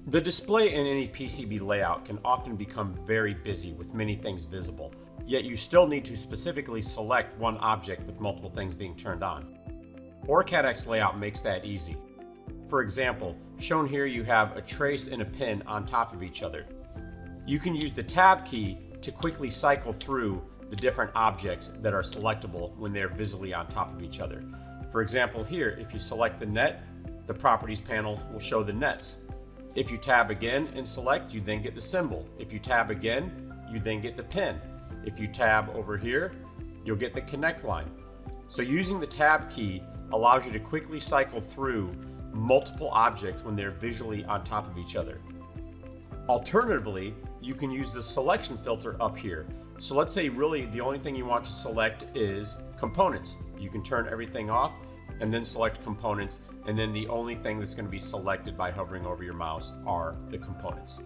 The display in any PCB layout can often become very busy with many things visible, yet you still need to specifically select one object with multiple things being turned on. OrCAD X layout makes that easy. For example, shown here you have a trace and a pin on top of each other. You can use the Tab key to quickly cycle through the different objects that are selectable when they're visibly on top of each other. For example here, if you select the net, the Properties panel will show the nets. If you tab again and select, you then get the symbol. If you tab again, you then get the pin. If you tab over here, you'll get the connect line. So using the Tab key allows you to quickly cycle through multiple objects when they're visually on top of each other. Alternatively, you can use the selection filter up here. So let's say really the only thing you want to select is components. You can turn everything off and then select components, and then the only thing that's going to be selected by hovering over your mouse are the components.